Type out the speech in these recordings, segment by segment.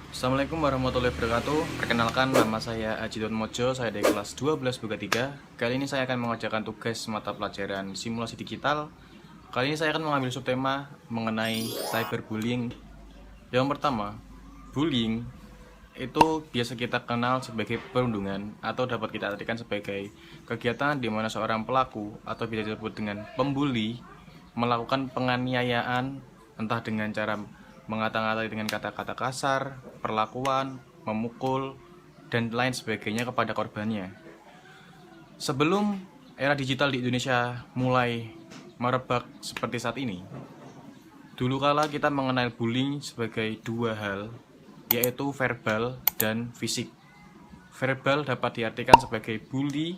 Assalamualaikum warahmatullahi wabarakatuh. Perkenalkan, nama saya Ajidon Mojo, saya dari kelas 12 Buka 3. Kali ini saya akan mengerjakan tugas mata pelajaran simulasi digital. Kali ini saya akan mengambil subtema mengenai cyberbullying. Yang pertama, bullying itu biasa kita kenal sebagai perundungan atau dapat kita artikan sebagai kegiatan di mana seorang pelaku atau bisa disebut dengan pembuli melakukan penganiayaan entah dengan cara mengata-ngatai dengan kata-kata kasar, perlakuan, memukul, dan lain sebagainya kepada korbannya. Sebelum era digital di Indonesia mulai merebak seperti saat ini, dulu kala kita mengenal bullying sebagai dua hal, yaitu verbal dan fisik. Verbal dapat diartikan sebagai bully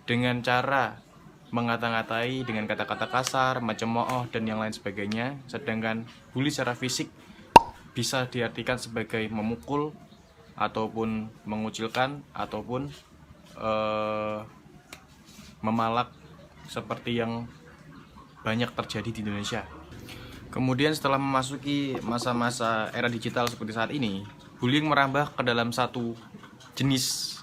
dengan cara mengata-ngatai dengan kata-kata kasar, mencemooh, dan yang lain sebagainya. Sedangkan bully secara fisik bisa diartikan sebagai memukul, ataupun mengucilkan, ataupun memalak seperti yang banyak terjadi di Indonesia. Kemudian setelah memasuki masa-masa era digital seperti saat ini, bullying merambah ke dalam satu jenis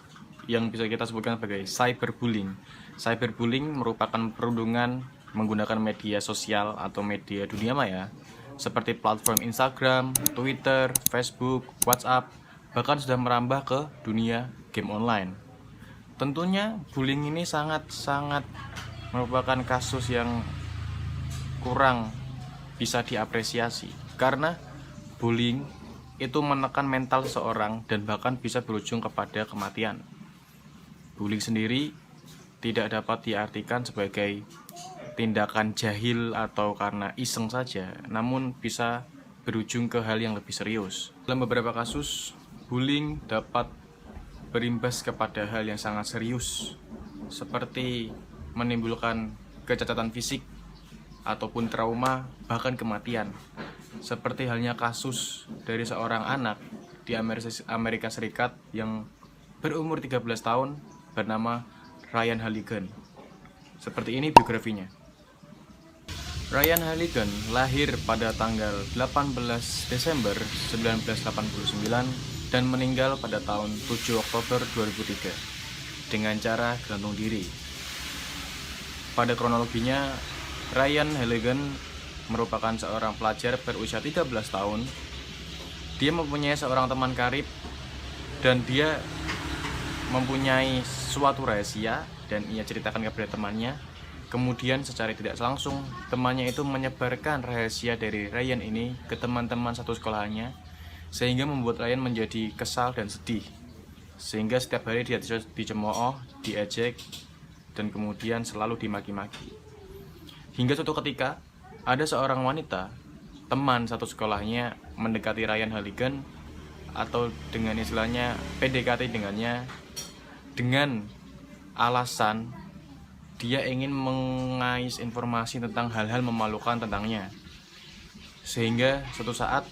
yang bisa kita sebutkan sebagai cyberbullying. Cyberbullying merupakan perundungan menggunakan media sosial atau media dunia maya seperti platform Instagram, Twitter, Facebook, WhatsApp, bahkan sudah merambah ke dunia game online. Tentunya bullying ini sangat merupakan kasus yang kurang bisa diapresiasi karena bullying itu menekan mental seseorang dan bahkan bisa berujung kepada kematian. Bullying sendiri tidak dapat diartikan sebagai tindakan jahil atau karena iseng saja, namun bisa berujung ke hal yang lebih serius. Dalam beberapa kasus, bullying dapat berimbas kepada hal yang sangat serius, seperti menimbulkan kecacatan fisik ataupun trauma, bahkan kematian. Seperti halnya kasus dari seorang anak di Amerika Serikat yang berumur 13 tahun bernama Ryan Halligan. Seperti ini biografinya. Ryan Halligan lahir pada tanggal 18 Desember 1989 dan meninggal pada tahun 7 Oktober 2003 dengan cara gantung diri. Pada kronologinya, Ryan Halligan merupakan seorang pelajar berusia 13 tahun. Dia mempunyai seorang teman karib dan dia mempunyai suatu rahasia dan ia ceritakan kepada temannya. Kemudian secara tidak langsung temannya itu menyebarkan rahasia dari Ryan ini ke teman-teman satu sekolahannya, sehingga membuat Ryan menjadi kesal dan sedih. Sehingga setiap hari dia dicemooh, diejek, dan kemudian selalu dimaki-maki. Hingga suatu ketika ada seorang wanita, teman satu sekolahnya, mendekati Ryan Halligan atau dengan istilahnya PDKT dengannya dengan alasan dia ingin mengais informasi tentang hal-hal memalukan tentangnya. Sehingga suatu saat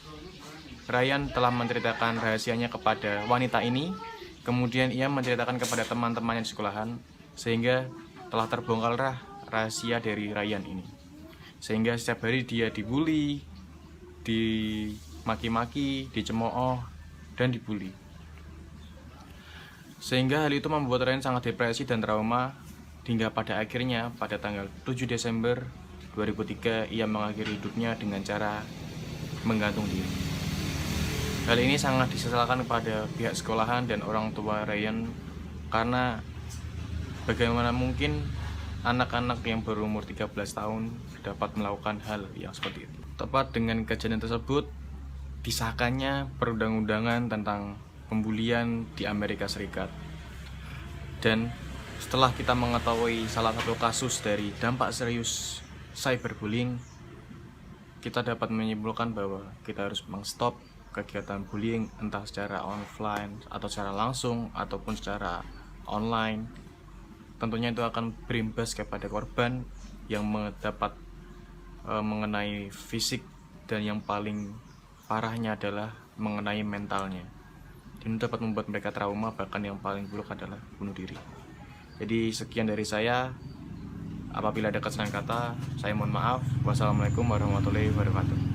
Ryan telah menceritakan rahasianya kepada wanita ini, kemudian ia menceritakan kepada teman-temannya di sekolahan, sehingga telah terbongkarlah rahasia dari Ryan ini. Sehingga setiap hari dia dibully, dimaki-maki, dicemooh, dan dibully. Sehingga hal itu membuat Ryan sangat depresi dan trauma, hingga pada akhirnya pada tanggal 7 Desember 2003 ia mengakhiri hidupnya dengan cara menggantung diri. Hal ini sangat disesalkan kepada pihak sekolahan dan orang tua Ryan, karena bagaimana mungkin anak-anak yang berumur 13 tahun dapat melakukan hal yang seperti itu. Tepat dengan kejadian tersebut, disahkannya perundang-undangan tentang pembulian di Amerika Serikat. Dan setelah kita mengetahui salah satu kasus dari dampak serius cyberbullying, kita dapat menyimpulkan bahwa kita harus mengstop kegiatan bullying entah secara offline atau secara langsung ataupun secara online. Tentunya itu akan berimbas kepada korban yang mendapat mengenai fisik, dan yang paling parahnya adalah mengenai mentalnya. Ini dapat membuat mereka trauma, bahkan yang paling buruk adalah bunuh diri. Jadi sekian dari saya. Apabila ada kesalahan kata, saya mohon maaf. Wassalamualaikum warahmatullahi wabarakatuh.